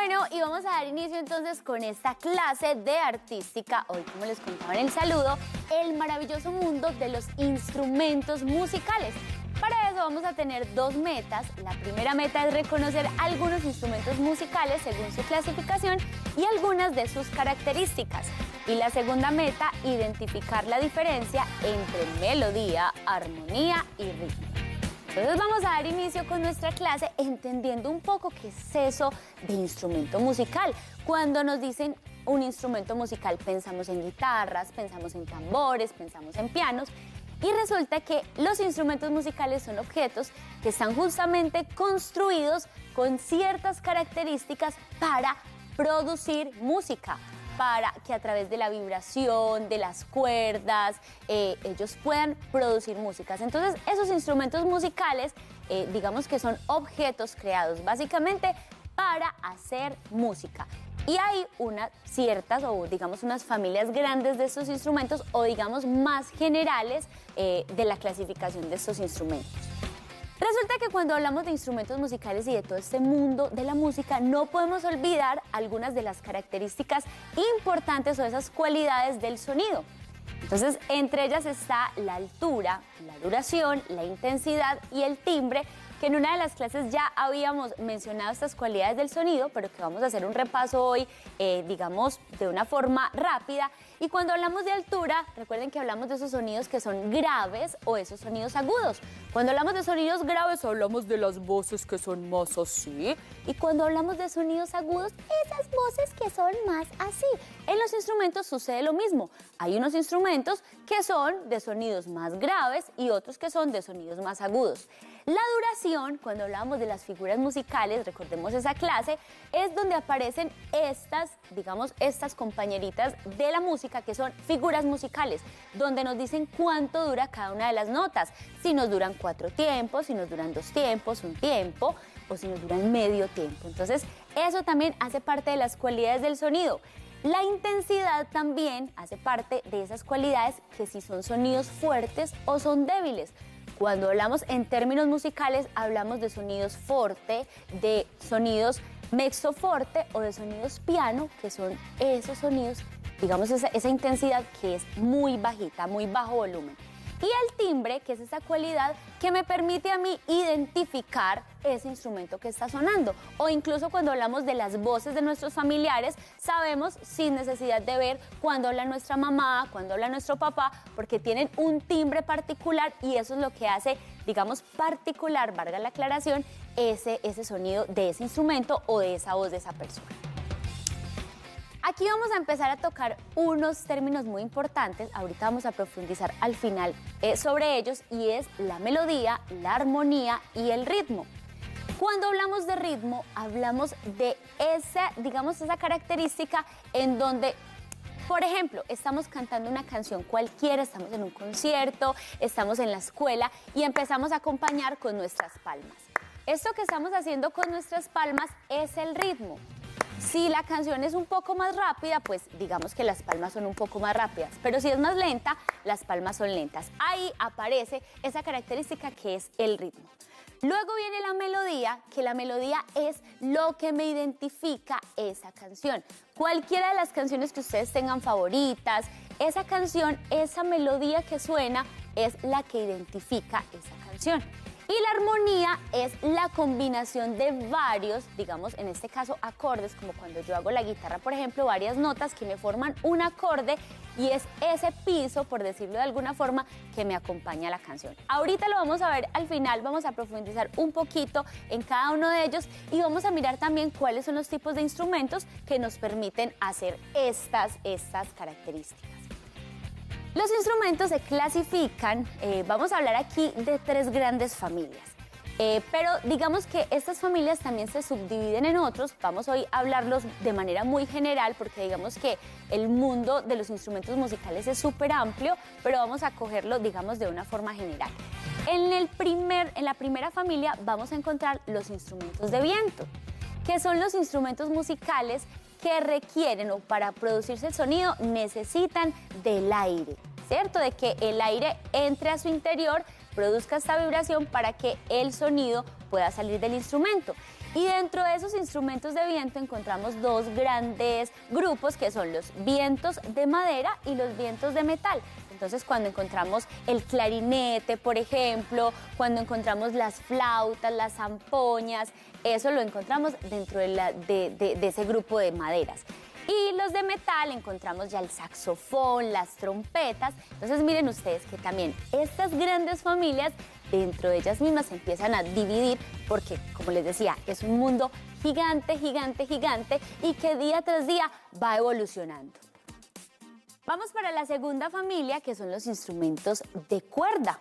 Bueno, y vamos a dar inicio entonces con esta clase de artística. Hoy, como les contaba en el saludo, el maravilloso mundo de los instrumentos musicales. Para eso vamos a tener dos metas. La primera meta es reconocer algunos instrumentos musicales según su clasificación y algunas de sus características. Y la segunda meta, identificar la diferencia entre melodía, armonía y ritmo. Entonces vamos a dar inicio con nuestra clase entendiendo un poco qué es eso de instrumento musical. Cuando nos dicen un instrumento musical pensamos en guitarras, pensamos en tambores, pensamos en pianos. Y resulta que los instrumentos musicales son objetos que están justamente construidos con ciertas características para producir música, para que a través de la vibración, de las cuerdas, ellos puedan producir músicas. Entonces, esos instrumentos musicales, digamos que son objetos creados básicamente para hacer música. Y hay unas ciertas, o digamos unas familias grandes de estos instrumentos, o digamos más generales de la clasificación de estos instrumentos. Resulta que cuando hablamos de instrumentos musicales y de todo este mundo de la música, no podemos olvidar algunas de las características importantes o esas cualidades del sonido. Entonces, entre ellas está la altura, la duración, la intensidad y el timbre, que en una de las clases ya habíamos mencionado estas cualidades del sonido, pero que vamos a hacer un repaso hoy, digamos, de una forma rápida. Y cuando hablamos de altura, recuerden que hablamos de esos sonidos que son graves o esos sonidos agudos. Cuando hablamos de sonidos graves, hablamos de las voces que son más así. Y cuando hablamos de sonidos agudos, esas voces que son más así. En los instrumentos sucede lo mismo. Hay unos instrumentos que son de sonidos más graves y otros que son de sonidos más agudos. La duración, cuando hablamos de las figuras musicales, recordemos esa clase, es donde aparecen estas, digamos, estas compañeritas de la música que son figuras musicales, donde nos dicen cuánto dura cada una de las notas, si nos duran 4 tiempos, si nos duran 2 tiempos, 1 tiempo, o si nos duran medio tiempo. Entonces, eso también hace parte de las cualidades del sonido. La intensidad también hace parte de esas cualidades, que si son sonidos fuertes o son débiles. Cuando hablamos en términos musicales, hablamos de sonidos forte, de sonidos mezzo forte o de sonidos piano, que son esos sonidos, digamos, esa intensidad que es muy bajita, muy bajo volumen. Y el timbre, que es esa cualidad que me permite a mí identificar ese instrumento que está sonando. O incluso cuando hablamos de las voces de nuestros familiares, sabemos sin necesidad de ver cuándo habla nuestra mamá, cuándo habla nuestro papá, porque tienen un timbre particular y eso es lo que hace, digamos, particular, valga la aclaración, ese sonido de ese instrumento o de esa voz de esa persona. Aquí vamos a empezar a tocar unos términos muy importantes, ahorita vamos a profundizar al final sobre ellos, y es la melodía, la armonía y el ritmo. Cuando hablamos de ritmo, hablamos de esa, digamos, esa característica en donde, por ejemplo, estamos cantando una canción cualquiera, estamos en un concierto, estamos en la escuela y empezamos a acompañar con nuestras palmas. Esto que estamos haciendo con nuestras palmas es el ritmo. Si la canción es un poco más rápida, pues digamos que las palmas son un poco más rápidas, pero si es más lenta, las palmas son lentas. Ahí aparece esa característica que es el ritmo. Luego viene la melodía, que la melodía es lo que me identifica esa canción. Cualquiera de las canciones que ustedes tengan favoritas, esa canción, esa melodía que suena es la que identifica esa canción. Y la armonía es la combinación de varios, digamos, en este caso acordes, como cuando yo hago la guitarra, por ejemplo, varias notas que me forman un acorde y es ese piso, por decirlo de alguna forma, que me acompaña a la canción. Ahorita lo vamos a ver al final, vamos a profundizar un poquito en cada uno de ellos y vamos a mirar también cuáles son los tipos de instrumentos que nos permiten hacer estas características. Los instrumentos se clasifican, vamos a hablar aquí de 3 grandes familias, pero digamos que estas familias también se subdividen en otros. Vamos hoy a hablarlos de manera muy general porque digamos que el mundo de los instrumentos musicales es súper amplio, pero vamos a cogerlo, digamos, de una forma general. En la primera familia vamos a encontrar los instrumentos de viento, que son los instrumentos musicales que requieren, o para producirse el sonido necesitan del aire, ¿cierto? De que el aire entre a su interior, produzca esta vibración para que el sonido pueda salir del instrumento. Y dentro de esos instrumentos de viento encontramos dos grandes grupos que son los vientos de madera y los vientos de metal. Entonces, cuando encontramos el clarinete, por ejemplo, cuando encontramos las flautas, las zampoñas, eso lo encontramos dentro de ese grupo de maderas. Y los de metal encontramos ya el saxofón, las trompetas. Entonces miren ustedes que también estas grandes familias dentro de ellas mismas se empiezan a dividir porque, como les decía, es un mundo gigante, gigante, gigante y que día tras día va evolucionando. Vamos para la segunda familia, que son los instrumentos de cuerda.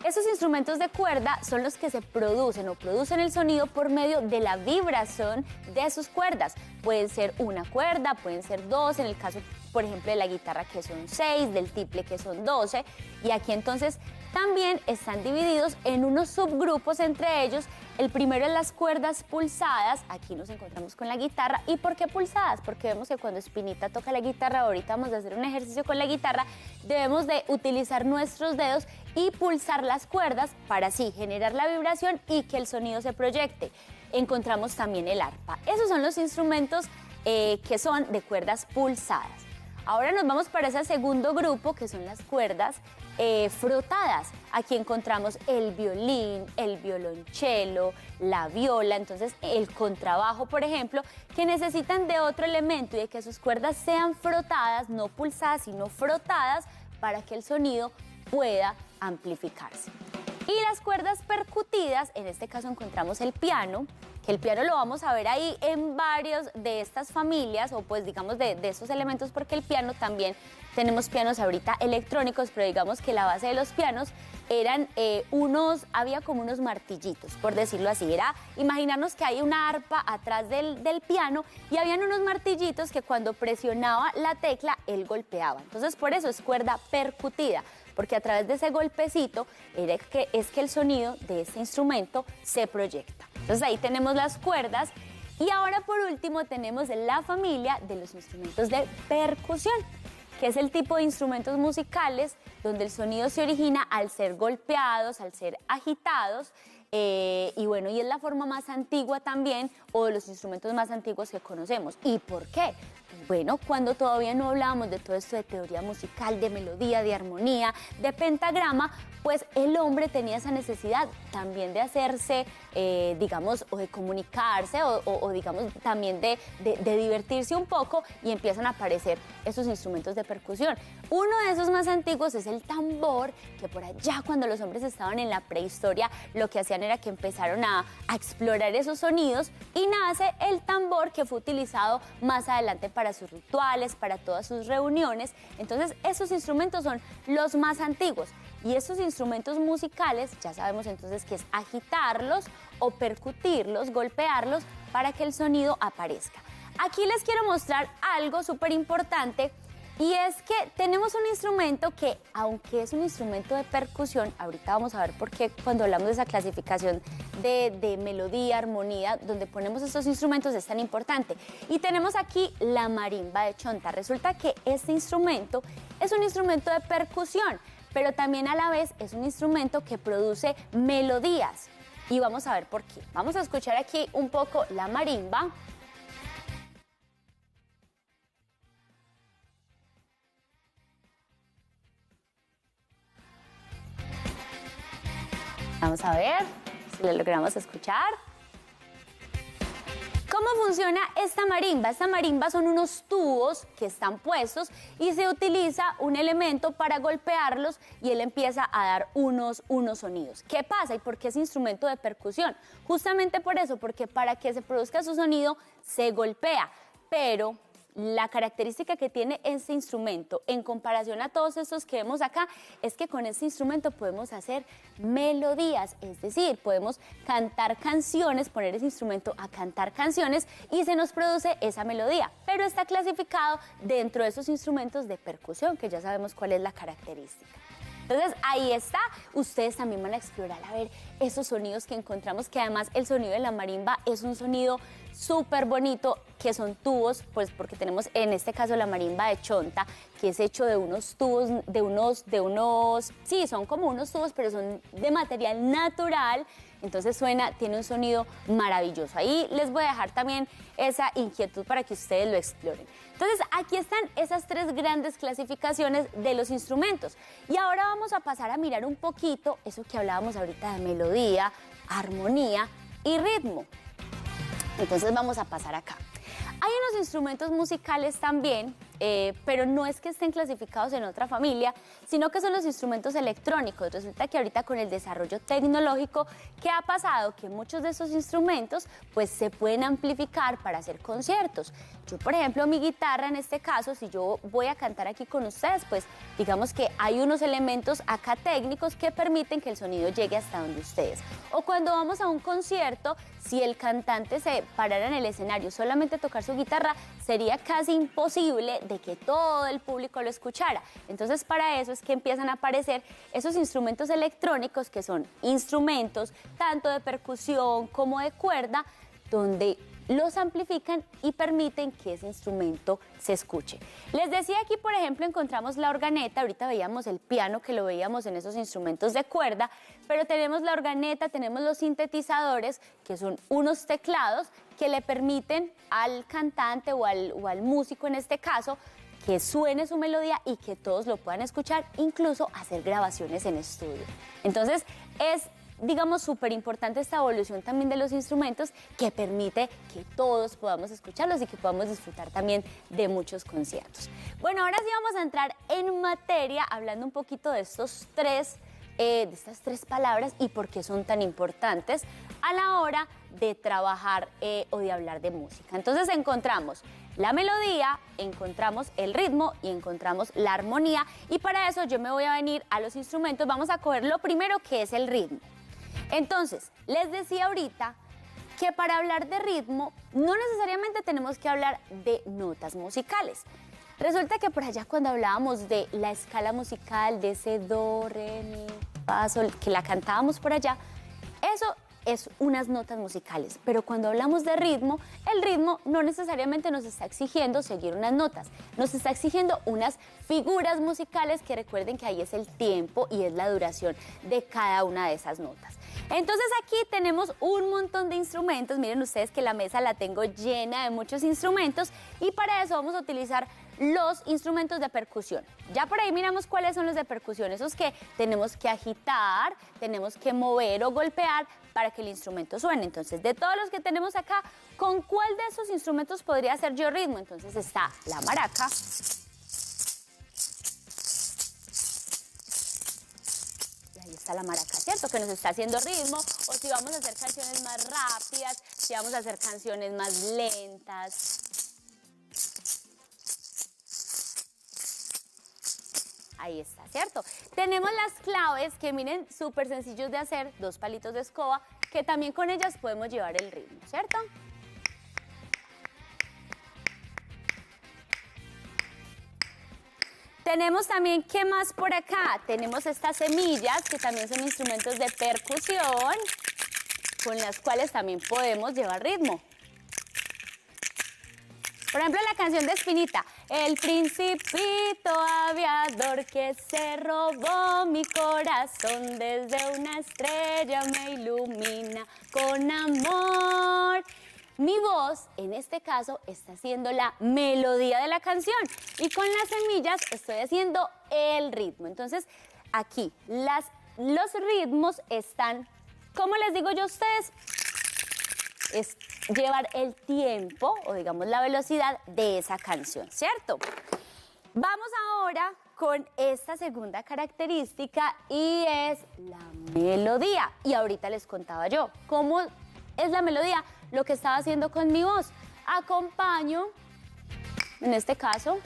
Estos instrumentos de cuerda son los que se producen o producen el sonido por medio de la vibración de sus cuerdas. Pueden ser una cuerda, pueden ser dos, en el caso, por ejemplo, de la guitarra que son 6, del tiple que son 12. Y aquí entonces también están divididos en unos subgrupos entre ellos. El primero es las cuerdas pulsadas, aquí nos encontramos con la guitarra. ¿Y por qué pulsadas? Porque vemos que cuando Espinita toca la guitarra, ahorita vamos a hacer un ejercicio con la guitarra, debemos de utilizar nuestros dedos y pulsar las cuerdas para así generar la vibración y que el sonido se proyecte. Encontramos también el arpa. Esos son los instrumentos que son de cuerdas pulsadas. Ahora nos vamos para ese segundo grupo, que son las cuerdas frotadas. Aquí encontramos el violín, el violonchelo, la viola, entonces el contrabajo, por ejemplo, que necesitan de otro elemento y de que sus cuerdas sean frotadas, no pulsadas, sino frotadas, para que el sonido pueda amplificarse. Y las cuerdas percutidas, en este caso encontramos el piano, que el piano lo vamos a ver ahí en varios de estas familias, o pues digamos de esos elementos, porque el piano también, tenemos pianos ahorita electrónicos, pero digamos que la base de los pianos eran había como unos martillitos, por decirlo así. Era imaginarnos que hay una arpa atrás del piano y habían unos martillitos que cuando presionaba la tecla, él golpeaba. Entonces por eso es cuerda percutida, porque a través de ese golpecito es que el sonido de este instrumento se proyecta. Entonces ahí tenemos las cuerdas y ahora por último tenemos la familia de los instrumentos de percusión, que es el tipo de instrumentos musicales donde el sonido se origina al ser golpeados, al ser agitados, y bueno, y es la forma más antigua también, o de los instrumentos más antiguos que conocemos. ¿Y por qué? Bueno, cuando todavía no hablábamos de todo esto de teoría musical, de melodía, de armonía, de pentagrama, pues el hombre tenía esa necesidad también de hacerse, digamos, o de comunicarse, o digamos también de divertirse un poco, y empiezan a aparecer esos instrumentos de percusión. Uno de esos más antiguos es el tambor, que por allá cuando los hombres estaban en la prehistoria, lo que hacían era que empezaron a explorar esos sonidos y nace el tambor, que fue utilizado más adelante para sus rituales, para todas sus reuniones. Entonces esos instrumentos son los más antiguos. Y esos instrumentos musicales, ya sabemos entonces que es agitarlos o percutirlos, golpearlos para que el sonido aparezca. Aquí les quiero mostrar algo súper importante, y es que tenemos un instrumento que, aunque es un instrumento de percusión, ahorita vamos a ver por qué cuando hablamos de esa clasificación de melodía, armonía, donde ponemos estos instrumentos es tan importante. Y tenemos aquí la marimba de chonta. Resulta que este instrumento es un instrumento de percusión, pero también a la vez es un instrumento que produce melodías. Y vamos a ver por qué. Vamos a escuchar aquí un poco la marimba. Vamos a ver si lo logramos escuchar. ¿Cómo funciona esta marimba? Esta marimba son unos tubos que están puestos y se utiliza un elemento para golpearlos y él empieza a dar unos sonidos. ¿Qué pasa y por qué es instrumento de percusión? Justamente por eso, porque para que se produzca su sonido se golpea, pero la característica que tiene este instrumento en comparación a todos estos que vemos acá es que con este instrumento podemos hacer melodías, es decir, podemos cantar canciones, poner ese instrumento a cantar canciones y se nos produce esa melodía, pero está clasificado dentro de esos instrumentos de percusión, que ya sabemos cuál es la característica. Entonces ahí está, ustedes también van a explorar a ver esos sonidos que encontramos, que además el sonido de la marimba es un sonido súper bonito, que son tubos, pues porque tenemos en este caso la marimba de chonta, que es hecho de unos tubos, sí, son como unos tubos, pero son de material natural, entonces tiene un sonido maravilloso. Ahí les voy a dejar también esa inquietud para que ustedes lo exploren. Entonces, aquí están esas tres grandes clasificaciones de los instrumentos. Y ahora vamos a pasar a mirar un poquito eso que hablábamos ahorita de melodía, armonía y ritmo. Entonces vamos a pasar acá. Hay unos instrumentos musicales también, pero no es que estén clasificados en otra familia, sino que son los instrumentos electrónicos. Resulta que ahorita con el desarrollo tecnológico, ¿qué ha pasado? Que muchos de esos instrumentos pues se pueden amplificar para hacer conciertos. Yo, por ejemplo, mi guitarra en este caso, si yo voy a cantar aquí con ustedes, pues digamos que hay unos elementos acá técnicos que permiten que el sonido llegue hasta donde ustedes. O cuando vamos a un concierto, si el cantante se parara en el escenario solamente a tocar su guitarra, sería casi imposible de que todo el público lo escuchara. Entonces, para eso es que empiezan a aparecer esos instrumentos electrónicos, que son instrumentos tanto de percusión como de cuerda, donde los amplifican y permiten que ese instrumento se escuche. Les decía, aquí por ejemplo encontramos la organeta, ahorita veíamos el piano, que lo veíamos en esos instrumentos de cuerda, pero tenemos la organeta, tenemos los sintetizadores, que son unos teclados que le permiten al cantante o al músico en este caso que suene su melodía y que todos lo puedan escuchar, incluso hacer grabaciones en estudio. Entonces es, digamos, súper importante esta evolución también de los instrumentos, que permite que todos podamos escucharlos y que podamos disfrutar también de muchos conciertos. Bueno, ahora sí vamos a entrar en materia hablando un poquito de estas tres palabras y por qué son tan importantes a la hora de trabajar o de hablar de música. Entonces encontramos la melodía, encontramos el ritmo y encontramos la armonía, y para eso yo me voy a venir a los instrumentos. Vamos a coger lo primero, que es el ritmo. Entonces, les decía ahorita que para hablar de ritmo no necesariamente tenemos que hablar de notas musicales. Resulta que por allá cuando hablábamos de la escala musical, de ese do, re, mi, fa, sol, que la cantábamos por allá, eso es unas notas musicales. Pero cuando hablamos de ritmo, el ritmo no necesariamente nos está exigiendo seguir unas notas, nos está exigiendo unas figuras musicales, que recuerden que ahí es el tiempo y es la duración de cada una de esas notas. Entonces aquí tenemos un montón de instrumentos. Miren ustedes que la mesa la tengo llena de muchos instrumentos, y para eso vamos a utilizar los instrumentos de percusión. Ya por ahí miramos cuáles son los de percusión, esos que tenemos que agitar, tenemos que mover o golpear para que el instrumento suene. Entonces, de todos los que tenemos acá, ¿con cuál de esos instrumentos podría hacer yo ritmo? Entonces está la maraca, está la maraca, ¿cierto? Que nos está haciendo ritmo. O si vamos a hacer canciones más rápidas, si vamos a hacer canciones más lentas. Ahí está, ¿cierto? Tenemos las claves, que miren, súper sencillos de hacer, 2 palitos de escoba, que también con ellas podemos llevar el ritmo, ¿cierto? Tenemos también, ¿qué más por acá? Tenemos estas semillas, que también son instrumentos de percusión, con las cuales también podemos llevar ritmo. Por ejemplo, la canción de Espinita, el principito aviador que se robó mi corazón, desde una estrella me ilumina con amor. Mi voz, en este caso, está haciendo la melodía de la canción, y con las semillas estoy haciendo el ritmo. Entonces, aquí los ritmos están, ¿cómo les digo yo a ustedes? Es llevar el tiempo, o digamos la velocidad de esa canción, ¿cierto? Vamos ahora con esta segunda característica, y es la melodía. Y ahorita les contaba yo cómo es la melodía, lo que estaba haciendo con mi voz. Acompaño, en este caso,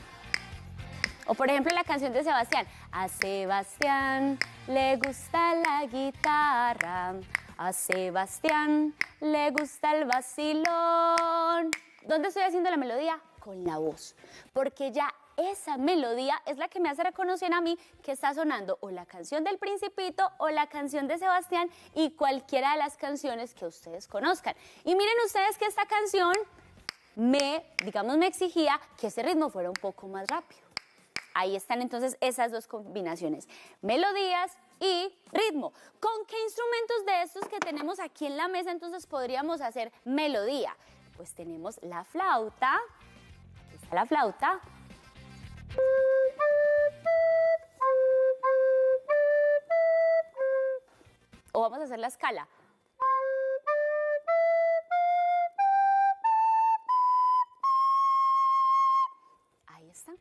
o por ejemplo la canción de Sebastián. A Sebastián le gusta la guitarra, a Sebastián le gusta el vacilón. ¿Dónde estoy haciendo la melodía? Con la voz, porque ya esa melodía es la que me hace reconocer a mí que está sonando o la canción del Principito o la canción de Sebastián y cualquiera de las canciones que ustedes conozcan. Y miren ustedes que esta canción me exigía que ese ritmo fuera un poco más rápido. Ahí están entonces esas dos combinaciones, melodías y ritmo. ¿Con qué instrumentos de estos que tenemos aquí en la mesa entonces podríamos hacer melodía? Pues tenemos la flauta, aquí está la flauta. O vamos a hacer la escala. Ahí está.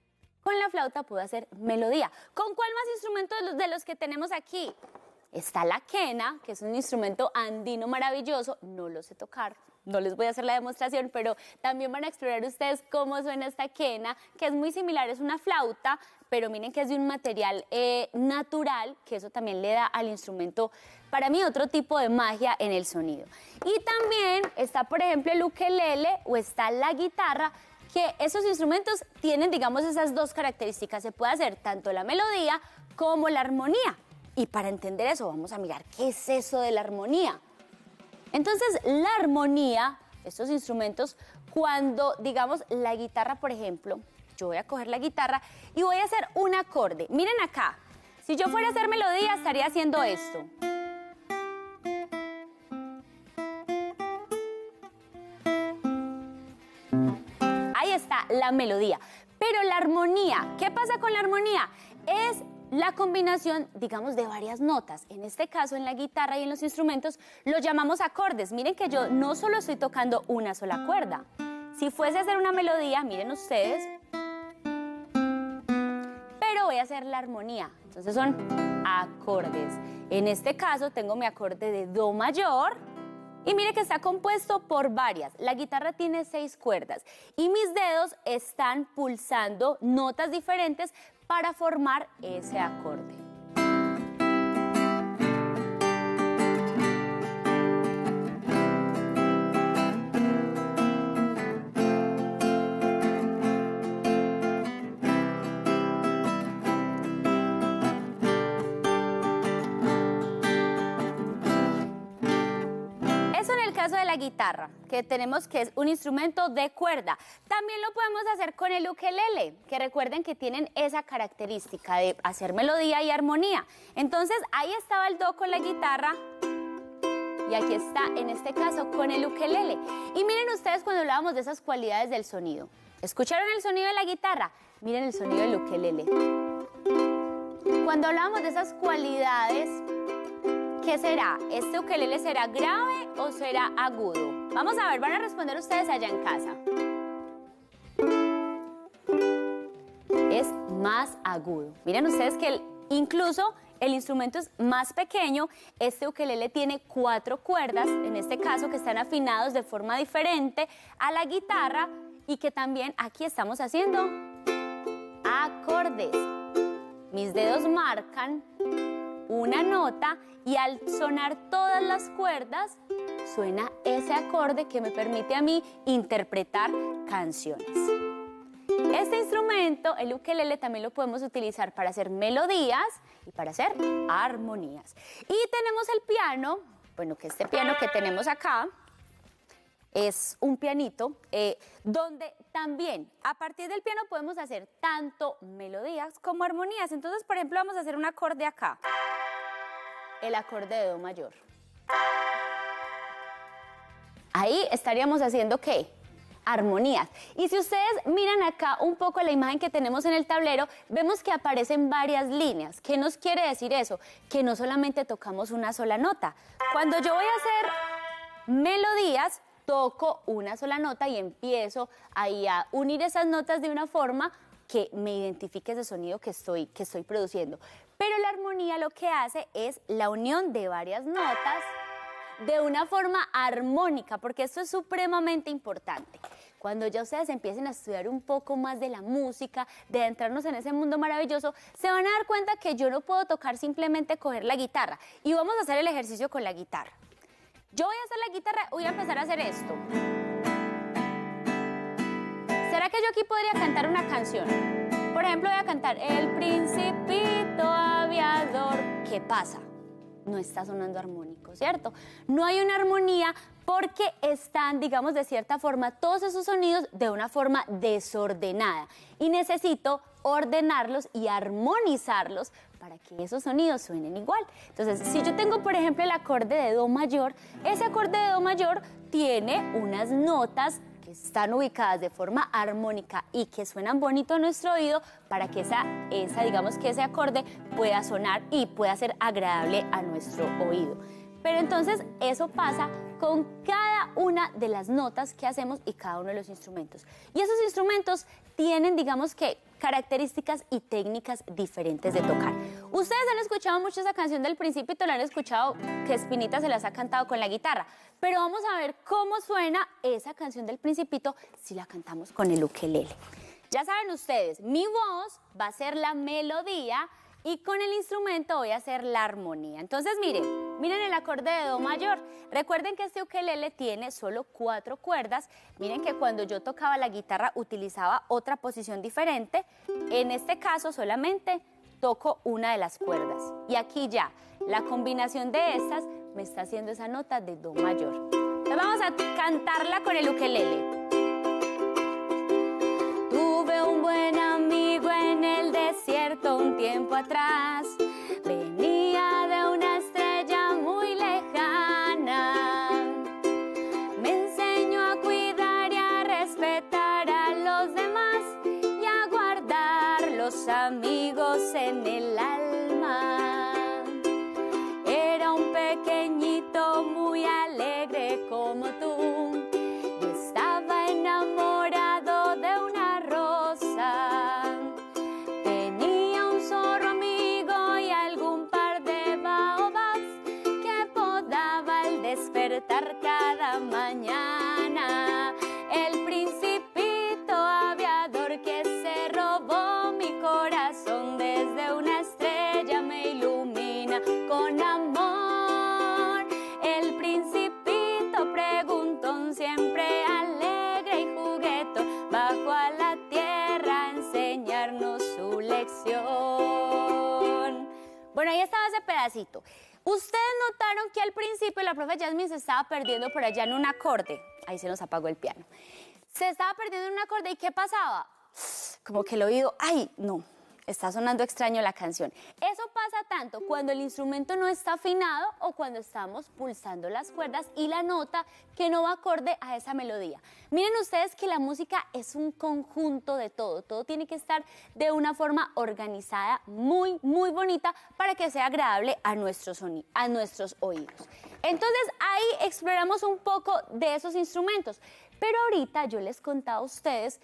Con la flauta puedo hacer melodía. ¿Con cuál más instrumento de los que tenemos aquí? Está la quena, que es un instrumento andino maravilloso. No lo sé tocar, no les voy a hacer la demostración, pero también van a explorar ustedes cómo suena esta quena, que es muy similar, es una flauta, pero miren que es de un material natural, que eso también le da al instrumento, para mí, otro tipo de magia en el sonido. Y también está, por ejemplo, el ukelele o está la guitarra, que esos instrumentos tienen, digamos, esas dos características. Se puede hacer tanto la melodía como la armonía. Y para entender eso, vamos a mirar qué es eso de la armonía. Entonces, la armonía, estos instrumentos, cuando, digamos, la guitarra, por ejemplo, yo voy a coger la guitarra y voy a hacer un acorde. Miren acá, si yo fuera a hacer melodía, estaría haciendo esto. Ahí está la melodía. Pero la armonía, ¿qué pasa con la armonía? Es la combinación, digamos, de varias notas. En este caso, en la guitarra y en los instrumentos, lo llamamos acordes. Miren que yo no solo estoy tocando una sola cuerda. Si fuese a hacer una melodía, miren ustedes, pero voy a hacer la armonía. Entonces son acordes. En este caso, tengo mi acorde de do mayor. Y mire que está compuesto por varias. La guitarra tiene 6 cuerdas y mis dedos están pulsando notas diferentes para formar ese acorde. Caso de la guitarra, que tenemos que es un instrumento de cuerda. También lo podemos hacer con el ukelele, que recuerden que tienen esa característica de hacer melodía y armonía. Entonces, ahí estaba el do con la guitarra y aquí está, en este caso, con el ukelele. Y miren ustedes cuando hablábamos de esas cualidades del sonido. ¿Escucharon el sonido de la guitarra? Miren el sonido del ukelele. Cuando hablábamos de esas cualidades, ¿qué será? ¿Este ukelele será grave o será agudo? Vamos a ver, van a responder ustedes allá en casa. Es más agudo. Miren ustedes que incluso el instrumento es más pequeño. Este ukelele tiene 4 cuerdas, en este caso que están afinados de forma diferente a la guitarra y que también aquí estamos haciendo acordes. Mis dedos marcan una nota y al sonar todas las cuerdas suena ese acorde que me permite a mí interpretar canciones. Este instrumento, el ukelele, también lo podemos utilizar para hacer melodías y para hacer armonías. Y tenemos el piano, bueno, que este piano que tenemos acá es un pianito donde también a partir del piano podemos hacer tanto melodías como armonías. Entonces, por ejemplo, vamos a hacer un acorde acá. El acorde de do mayor. Ahí estaríamos haciendo ¿qué? Armonías. Y si ustedes miran acá un poco la imagen que tenemos en el tablero, vemos que aparecen varias líneas. ¿Qué nos quiere decir eso? Que no solamente tocamos una sola nota. Cuando yo voy a hacer melodías, toco una sola nota y empiezo ahí a unir esas notas de una forma que me identifique ese sonido que estoy produciendo. Pero la armonía lo que hace es la unión de varias notas de una forma armónica, porque esto es supremamente importante. Cuando ya ustedes empiecen a estudiar un poco más de la música, de adentrarnos en ese mundo maravilloso, se van a dar cuenta que yo no puedo tocar simplemente coger la guitarra. Y vamos a hacer el ejercicio con la guitarra. Yo voy a hacer la guitarra, voy a empezar a hacer esto. ¿Será que yo aquí podría cantar una canción? Por ejemplo, voy a cantar El Principito Aviador. ¿Qué pasa? No está sonando armónico, ¿cierto? No hay una armonía porque están, digamos, de cierta forma, todos esos sonidos de una forma desordenada. Y necesito ordenarlos y armonizarlos para que esos sonidos suenen igual. Entonces, si yo tengo, por ejemplo, el acorde de Do mayor, ese acorde de Do mayor tiene unas notas que están ubicadas de forma armónica y que suenan bonito a nuestro oído para que digamos que ese acorde pueda sonar y pueda ser agradable a nuestro oído. Pero entonces eso pasa con cada una de las notas que hacemos y cada uno de los instrumentos. Y esos instrumentos tienen, digamos que, características y técnicas diferentes de tocar. Ustedes han escuchado mucho esa canción del Principito, la han escuchado que Espinita se las ha cantado con la guitarra, pero vamos a ver cómo suena esa canción del Principito si la cantamos con el ukelele. Ya saben ustedes, mi voz va a ser la melodía y con el instrumento voy a hacer la armonía. Entonces, miren el acorde de Do mayor. Recuerden que este ukelele tiene solo 4 cuerdas. Miren que cuando yo tocaba la guitarra utilizaba otra posición diferente. En este caso solamente toco una de las cuerdas. Y aquí ya, la combinación de estas me está haciendo esa nota de Do mayor. Entonces vamos a cantarla con el ukelele. Tuve un buen amigo en el desierto un tiempo atrás. Venía de una estrella muy lejana. Me enseñó a cuidar y a respetar a los demás y a guardar los amigos en el alma. Era un pequeñito muy alegre como tú. Y estaba enamorado de una rosa. Tenía un zorro amigo y algún par de baobabs que podaba al despertar cada mañana. El principito aviador que se robó mi corazón desde una estrella me ilumina con amor. El principito preguntón siempre alegre y juguetón bajó a la tierra a enseñarnos su lección. Bueno, ahí estaba ese pedacito. Ustedes notaron que al principio la profe Yasmin se estaba perdiendo por allá en un acorde. Ahí se nos apagó el piano. Se estaba perdiendo en un acorde y ¿qué pasaba? Como que el oído, ¡ay, no! Está sonando extraño la canción. Eso pasa tanto cuando el instrumento no está afinado o cuando estamos pulsando las cuerdas y la nota que no va acorde a esa melodía. Miren ustedes que la música es un conjunto de todo. Todo tiene que estar de una forma organizada, muy, muy bonita para que sea agradable a nuestros oídos. Entonces ahí exploramos un poco de esos instrumentos. Pero ahorita yo les contaba a ustedes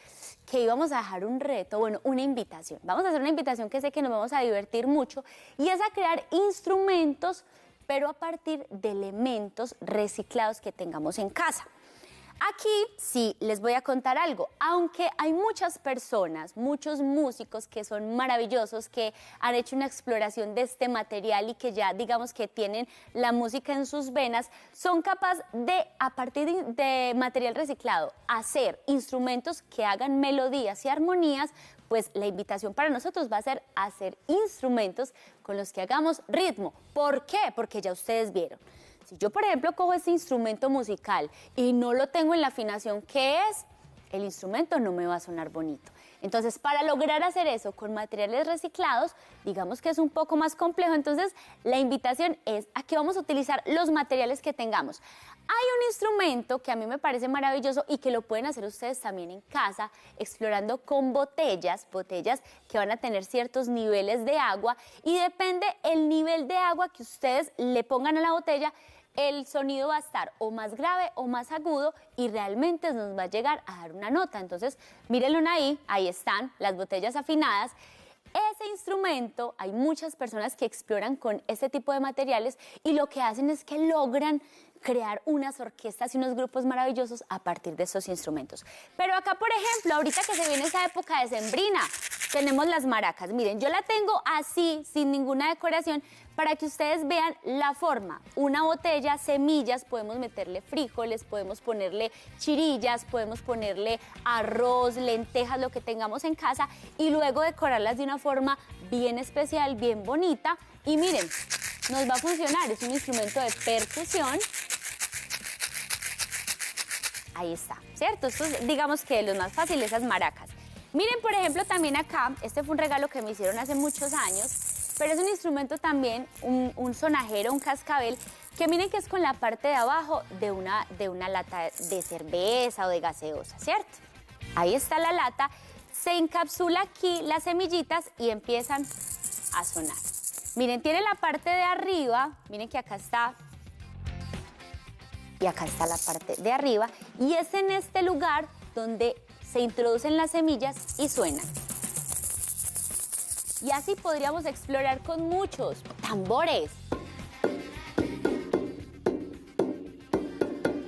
que íbamos a dejar un reto, bueno, una invitación. Vamos a hacer una invitación que sé que nos vamos a divertir mucho y es a crear instrumentos, pero a partir de elementos reciclados que tengamos en casa. Aquí sí les voy a contar algo. Aunque hay muchas personas, muchos músicos que son maravillosos, que han hecho una exploración de este material y que ya digamos que tienen la música en sus venas, son capaces de, a partir de material reciclado, hacer instrumentos que hagan melodías y armonías. Pues la invitación para nosotros va a ser hacer instrumentos con los que hagamos ritmo. ¿Por qué? Porque ya ustedes vieron. Si yo, por ejemplo, cojo este instrumento musical y no lo tengo en la afinación que es, el instrumento no me va a sonar bonito. Entonces, para lograr hacer eso con materiales reciclados, digamos que es un poco más complejo. Entonces, la invitación es a que vamos a utilizar los materiales que tengamos. Hay un instrumento que a mí me parece maravilloso y que lo pueden hacer ustedes también en casa, explorando con botellas que van a tener ciertos niveles de agua y depende el nivel de agua que ustedes le pongan a la botella, el sonido va a estar o más grave o más agudo y realmente nos va a llegar a dar una nota. Entonces, mírenlo ahí están las botellas afinadas. Ese instrumento, hay muchas personas que exploran con este tipo de materiales y lo que hacen es que logran crear unas orquestas y unos grupos maravillosos a partir de estos instrumentos. Pero acá, por ejemplo, ahorita que se viene esa época decembrina, tenemos las maracas. Miren, yo la tengo así, sin ninguna decoración, para que ustedes vean la forma. Una botella, semillas, podemos meterle frijoles, podemos ponerle chirillas, podemos ponerle arroz, lentejas, lo que tengamos en casa, y luego decorarlas de una forma bien especial, bien bonita. Y miren, nos va a funcionar, es un instrumento de percusión. Ahí está, ¿cierto? Esto es, digamos que los más fáciles, esas maracas. Miren, por ejemplo, también acá, este fue un regalo que me hicieron hace muchos años, pero es un instrumento también, un sonajero, un cascabel, que miren que es con la parte de abajo de una lata de cerveza o de gaseosa, ¿cierto? Ahí está la lata, se encapsula aquí las semillitas y empiezan a sonar. Miren, tiene la parte de arriba, miren que acá está, y acá está la parte de arriba, y es en este lugar donde se introducen las semillas y suenan. Y así podríamos explorar con muchos tambores.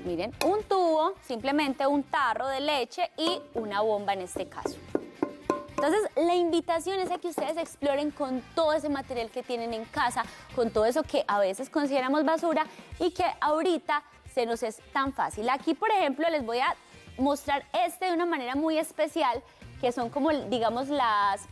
Miren, un tubo, simplemente un tarro de leche y una bomba en este caso. Entonces, la invitación es a que ustedes exploren con todo ese material que tienen en casa, con todo eso que a veces consideramos basura y que ahorita se nos es tan fácil. Aquí, por ejemplo, les voy a mostrar de una manera muy especial, que son como, digamos,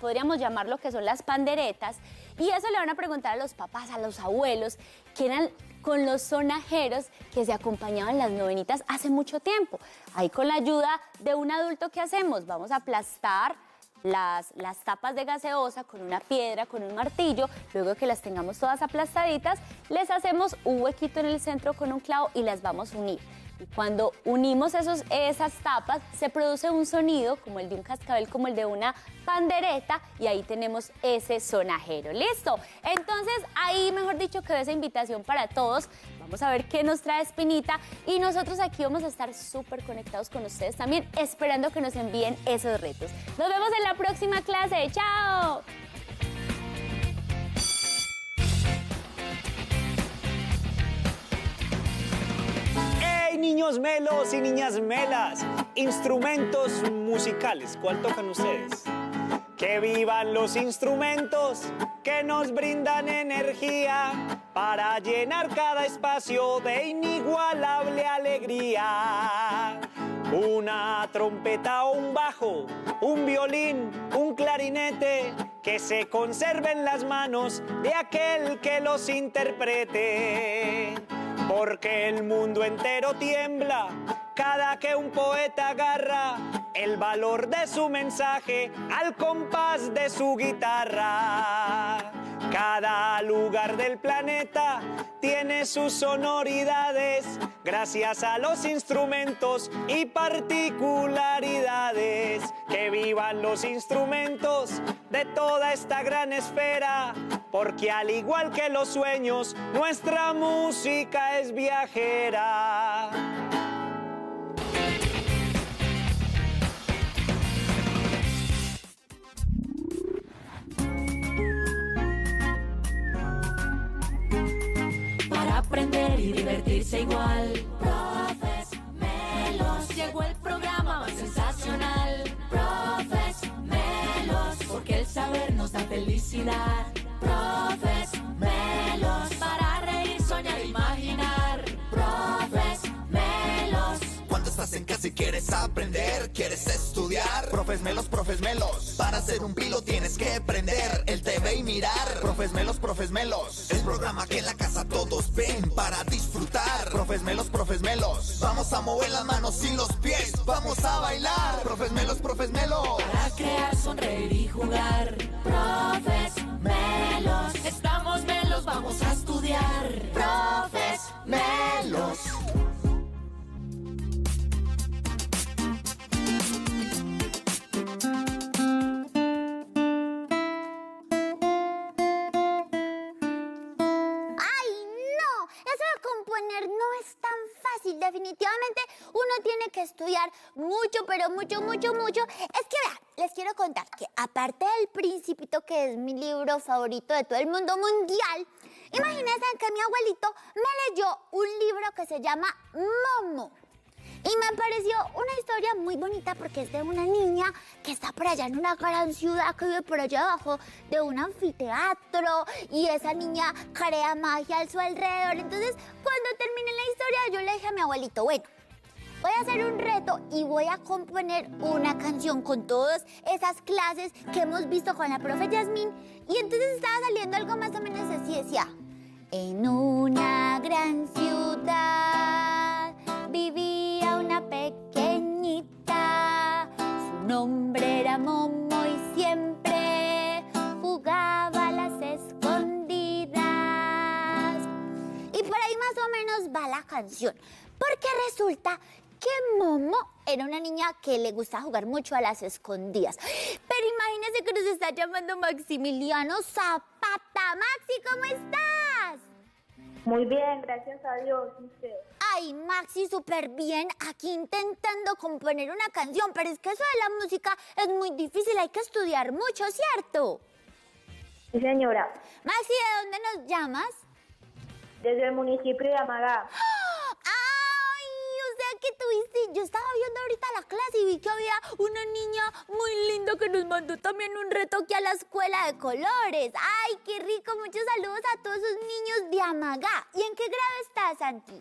podríamos llamarlo que son las panderetas, y eso le van a preguntar a los papás, a los abuelos, que eran con los sonajeros que se acompañaban las novenitas hace mucho tiempo. Ahí con la ayuda de un adulto, ¿qué hacemos? Vamos a aplastar las tapas de gaseosa con una piedra, con un martillo. Luego que las tengamos todas aplastaditas, les hacemos un huequito en el centro con un clavo y las vamos a unir. Y cuando unimos esas tapas, se produce un sonido como el de un cascabel, como el de una pandereta, y ahí tenemos ese sonajero. ¿Listo? Entonces, ahí, mejor dicho, quedó esa invitación para todos. Vamos a ver qué nos trae Espinita, y nosotros aquí vamos a estar súper conectados con ustedes también, esperando que nos envíen esos retos. Nos vemos en la próxima clase. ¡Chao! Niños melos y niñas melas, instrumentos musicales, ¿cuál tocan ustedes? Que vivan los instrumentos que nos brindan energía para llenar cada espacio de inigualable alegría. Una trompeta o un bajo, un violín, un clarinete, que se conserven las manos de aquel que los interprete. Porque el mundo entero tiembla cada que un poeta agarra el valor de su mensaje al compás de su guitarra. Cada lugar del planeta tiene sus sonoridades gracias a los instrumentos y particularidades. Que vivan los instrumentos de toda esta gran esfera, porque al igual que los sueños, nuestra música es viajera. Para aprender y divertirse igual, Profes Melos, llegó el programa más sensacional. Profes Melos, porque el saber nos da felicidad. Profes Melos, para reír, soñar, imaginar. Profes Melos. Cuando estás en casa y quieres aprender, quieres estudiar, Profes Melos, para ser un pilo tienes que aprender el TV y mirar. Profes Melos, el programa que en la casa todos ven para disfrutar. Profes Melos, vamos a mover las manos y los pies, vamos a bailar. Profes Melos, para crear, sonreír y jugar. Profes Melos, estamos melos, vamos a estudiar. Profes Melos. Definitivamente uno tiene que estudiar mucho, pero mucho. Es que vean, les quiero contar que aparte del Principito, que es mi libro favorito de todo el mundo mundial, imagínense que mi abuelito me leyó un libro que se llama Momo. Y me pareció una historia muy bonita porque es de una niña que está por allá en una gran ciudad que vive por allá abajo de un anfiteatro y esa niña crea magia a su alrededor. Entonces, cuando terminé la historia, yo le dije a mi abuelito, bueno, voy a hacer un reto y voy a componer una canción con todas esas clases que hemos visto con la profe Yasmín. Y entonces estaba saliendo algo más o menos así, decía, en una gran ciudad vivía una pequeñita, su nombre era Momo y siempre jugaba a las escondidas. Y por ahí más o menos va la canción, porque resulta que Momo era una niña que le gusta jugar mucho a las escondidas. Pero imagínense que nos está llamando Maximiliano Zapata. Maxi, ¿cómo estás? Muy bien, gracias a Dios. ¿Y usted? Ay, Maxi, súper bien. Aquí intentando componer una canción, pero es que eso de la música es muy difícil. Hay que estudiar mucho, ¿cierto? Sí, señora. Maxi, ¿de dónde nos llamas? Desde el municipio de Amagá. Yo estaba viendo ahorita la clase y vi que había una niña muy linda que nos mandó también un reto aquí a la escuela de colores. ¡Ay, qué rico! Muchos saludos a todos esos niños de Amagá. ¿Y en qué grado estás, Santi?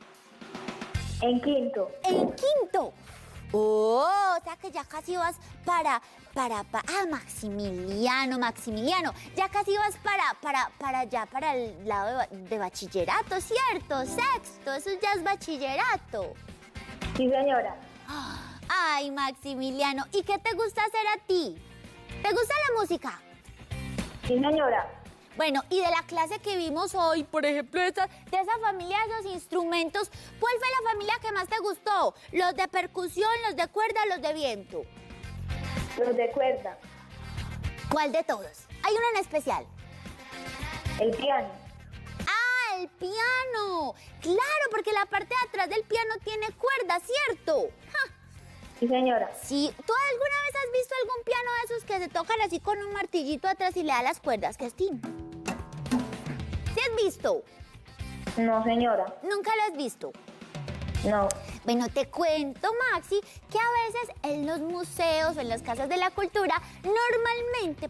En quinto. En quinto. Oh, o sea que ya casi vas para Maximiliano. Ya casi vas para el lado de bachillerato, ¿cierto? Sexto, eso ya es bachillerato. Sí, señora. Ay, Maximiliano, ¿y qué te gusta hacer a ti? ¿Te gusta la música? Sí, señora. Bueno, y de la clase que vimos hoy, por ejemplo, de esa familia de esos instrumentos, ¿cuál fue la familia que más te gustó? ¿Los de percusión, los de cuerda, los de viento? Los de cuerda. ¿Cuál de todos? Hay uno en especial. El piano. ¡Ah, el piano! Claro, porque la parte de atrás del piano tiene cuerda, ¿cierto? ¡Ja! Sí, señora. Sí, ¿tú alguna vez has visto algún piano de esos que se tocan así con un martillito atrás y le da las cuerdas? ¿Qué es tin? ¿Sí has visto? No, señora. ¿Nunca lo has visto? No. Bueno, te cuento, Maxi, que a veces en los museos o en las casas de la cultura, normalmente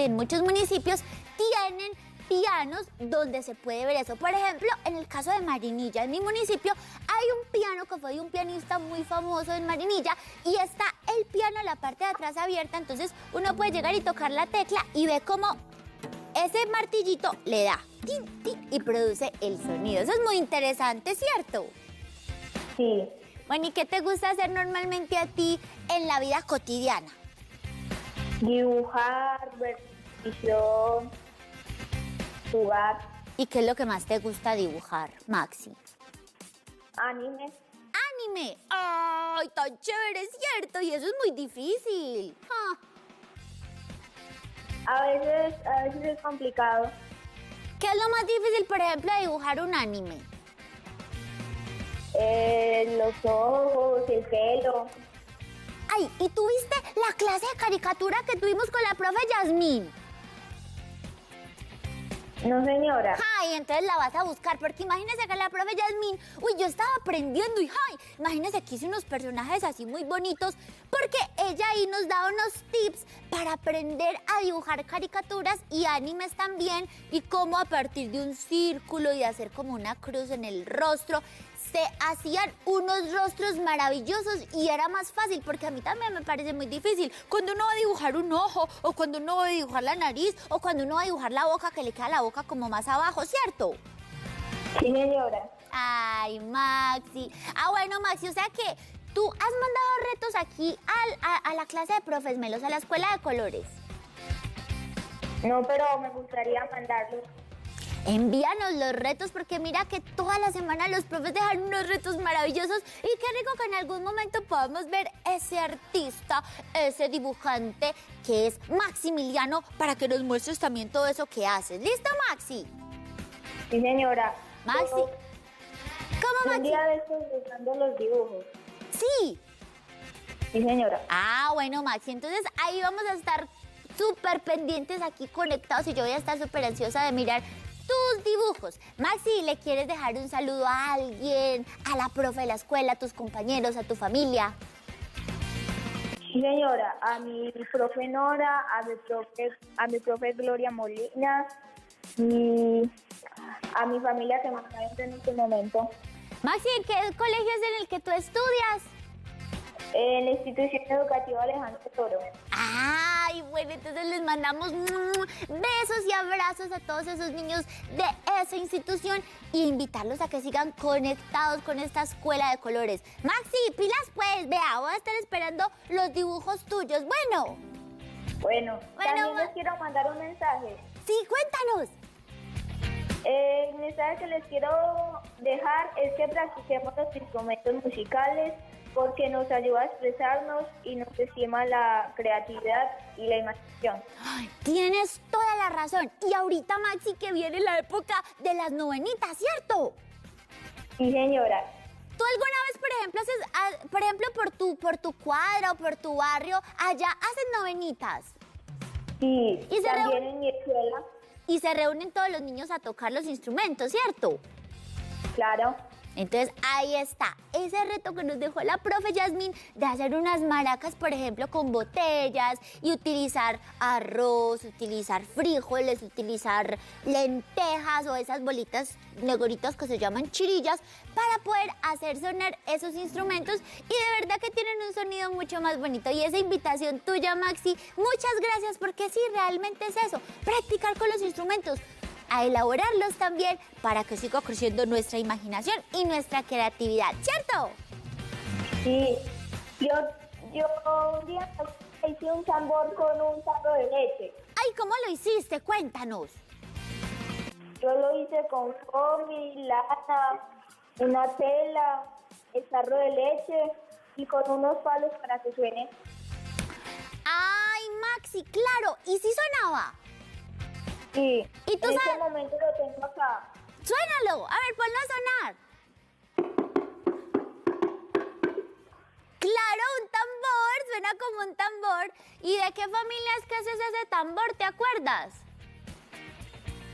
en muchos municipios tienen pianos donde se puede ver eso. Por ejemplo, en el caso de Marinilla, en mi municipio, hay un piano que fue de un pianista muy famoso en Marinilla y está el piano en la parte de atrás abierta, entonces uno puede llegar y tocar la tecla y ve cómo ese martillito le da tin, tin, y produce el sonido. Eso es muy interesante, ¿cierto? Sí. Bueno, ¿y qué te gusta hacer normalmente a ti en la vida cotidiana? Dibujar, ver televisión, jugar. ¿Y qué es lo que más te gusta dibujar, Maxi? Anime. ¡Anime! ¡Ay, tan chévere, cierto! Y eso es muy difícil. Ah. A veces es complicado. ¿Qué es lo más difícil, por ejemplo, de dibujar un anime? Los ojos, el pelo. Ay, ¿y tú viste la clase de caricatura que tuvimos con la profe Yasmín? No, señora. Ay, entonces la vas a buscar, porque imagínese que la profe Yasmín, yo estaba aprendiendo y imagínese que hice unos personajes así muy bonitos, porque ella ahí nos daba unos tips para aprender a dibujar caricaturas y animes también, y cómo a partir de un círculo y de hacer como una cruz en el rostro, se hacían unos rostros maravillosos y era más fácil, porque a mí también me parece muy difícil. Cuando uno va a dibujar un ojo, o cuando uno va a dibujar la nariz, o cuando uno va a dibujar la boca, que le queda la boca como más abajo, ¿cierto? Sí, señora. Ay, Maxi. Bueno, Maxi, o sea que tú has mandado retos aquí a la clase de profes Melos, a la escuela de colores. No, pero me gustaría mandarlos. Envíanos los retos, porque mira que toda la semana los profes dejan unos retos maravillosos y qué rico que en algún momento podamos ver ese artista, ese dibujante que es Maximiliano, para que nos muestres también todo eso que haces. ¿Listo, Maxi? Sí, señora. Maxi. ¿Cómo, Maxi? Un día de estos buscando los dibujos. Sí. Sí, señora. Bueno, Maxi, entonces ahí vamos a estar súper pendientes aquí conectados y yo voy a estar súper ansiosa de mirar tus tus dibujos. Maxi, ¿le quieres dejar un saludo a alguien, a la profe de la escuela, a tus compañeros, a tu familia? Sí, señora, a mi profe Nora, a mi profe Gloria Molina y a mi familia que me está viendo en este momento. Maxi, ¿en qué colegio es en el que tú estudias? En la institución educativa Alejandro Toro. Ay, bueno, entonces les mandamos besos y abrazos a todos esos niños de esa institución y invitarlos a que sigan conectados con esta escuela de colores. Maxi, pilas pues, vea, voy a estar esperando los dibujos tuyos. Bueno, también Ma- les quiero mandar un mensaje. Sí, cuéntanos. El mensaje que les quiero dejar es que practiquemos los instrumentos musicales porque nos ayuda a expresarnos y nos estima la creatividad y la imaginación. Tienes toda la razón. Y ahorita, Maxi, que viene la época de las novenitas, ¿cierto? Sí, señora. ¿Tú alguna vez, por ejemplo, por tu cuadra o por tu barrio, allá hacen novenitas? Sí, ¿Y se también en mi escuela, Y se reúnen todos los niños a tocar los instrumentos, ¿cierto? claro. Entonces, ahí está, ese reto que nos dejó la profe Yasmín de hacer unas maracas, por ejemplo, con botellas y utilizar arroz, utilizar frijoles, utilizar lentejas o esas bolitas negritas que se llaman chirillas para poder hacer sonar esos instrumentos y de verdad que tienen un sonido mucho más bonito. Y esa invitación tuya, Maxi, muchas gracias porque sí, realmente es eso, practicar con los instrumentos, a elaborarlos también para que siga creciendo nuestra imaginación y nuestra creatividad, ¿cierto? Sí, yo un día hice un tambor con un tarro de leche. Ay, ¿cómo lo hiciste? Cuéntanos. Yo lo hice con foamy, lana, una tela, el tarro de leche y con unos palos para que suene. Ay, Maxi, claro, ¿y si sonaba? Sí, ¿Y tú en este sabes? momento lo tengo acá. Suénalo, a ver, ponlo a sonar. Claro, un tambor, suena como un tambor. ¿Y de qué familia es que haces ese tambor, te acuerdas?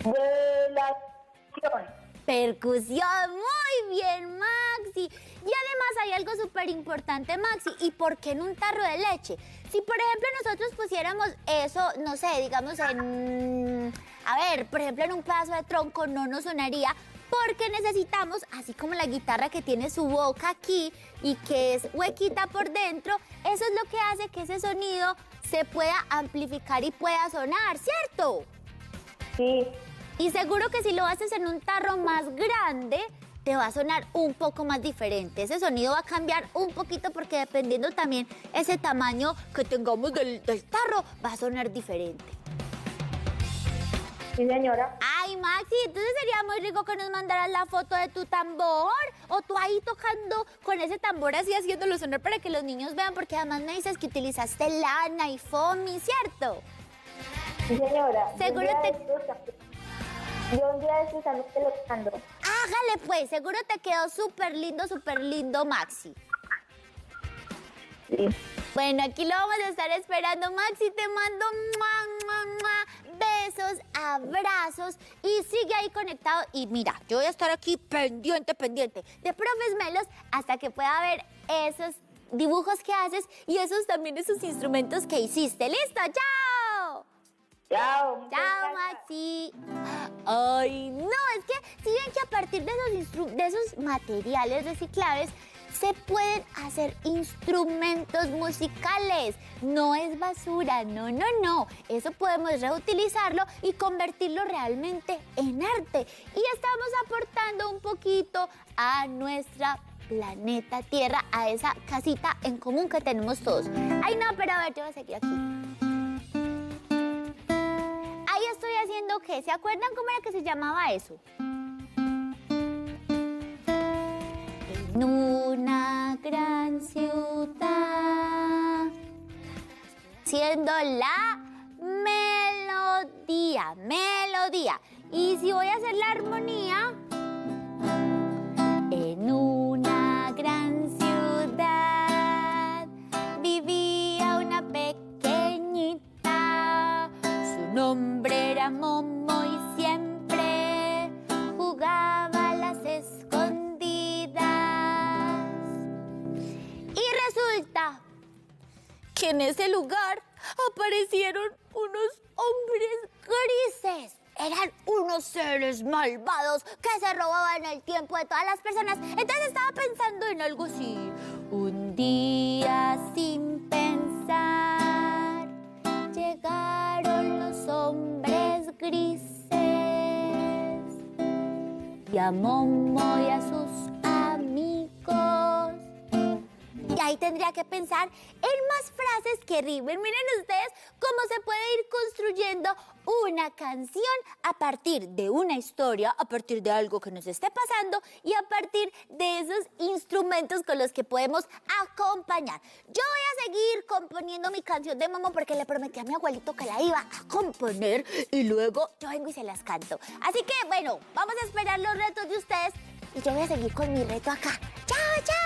De la acción. Percusión, muy bien, Maxi. Y además hay algo súper importante, Maxi. ¿Y por qué en un tarro de leche? Si, por ejemplo, nosotros pusiéramos eso, no sé, digamos por ejemplo, en un pedazo de tronco no nos sonaría porque necesitamos, así como la guitarra que tiene su boca aquí y que es huequita por dentro, eso es lo que hace que ese sonido se pueda amplificar y pueda sonar, ¿cierto? Sí, Y seguro que si lo haces en un tarro más grande, te va a sonar un poco más diferente. Ese sonido va a cambiar un poquito porque dependiendo también ese tamaño que tengamos del tarro, va a sonar diferente. sí, señora. Ay, Maxi, entonces sería muy rico que nos mandaras la foto de tu tambor o tú ahí tocando con ese tambor así haciéndolo sonar para que los niños vean, porque además me dices que utilizaste lana y foamy, ¿cierto? Sí, señora. Seguro Yo un día de estos también te lo mando. Hágale pues, seguro te quedó súper lindo, Maxi. Sí. Bueno, aquí lo vamos a estar esperando, Maxi. Te mando besos, abrazos y sigue ahí conectado. Y mira, yo voy a estar aquí pendiente de Profes Melos hasta que pueda ver esos dibujos que haces y esos instrumentos que hiciste. ¡Listo! ¡Chao! Chao. muchas ¡Chao, gracias. Maxi! Ay, no, es que si ven que a partir de esos materiales reciclables se pueden hacer instrumentos musicales. No es basura, no. Eso podemos reutilizarlo y convertirlo realmente en arte. Y estamos aportando un poquito a nuestra planeta Tierra, a esa casita en común que tenemos todos. Ay, no, pero a ver, yo voy a seguir aquí. Ahí estoy haciendo ¿qué? ¿Se acuerdan cómo era que se llamaba eso? En una gran ciudad, siendo la melodía. Y si voy a hacer la armonía, en una gran ciudad vivía una pequeñita. Su nombre era Momo y siempre que en ese lugar aparecieron unos hombres grises. Eran unos seres malvados que se robaban el tiempo de todas las personas. Entonces estaba pensando en algo así. Un día sin pensar, llegaron los hombres grises. Y a Momo y a sus amigos. Y ahí tendría que pensar en más frases que rimen. Miren ustedes cómo se puede ir construyendo una canción a partir de una historia, a partir de algo que nos esté pasando y a partir de esos instrumentos con los que podemos acompañar. Yo voy a seguir componiendo mi canción de Momo porque le prometí a mi abuelito que la iba a componer y luego yo vengo y se las canto. Así que, bueno, vamos a esperar los retos de ustedes y yo voy a seguir con mi reto acá. ¡Chao, chao!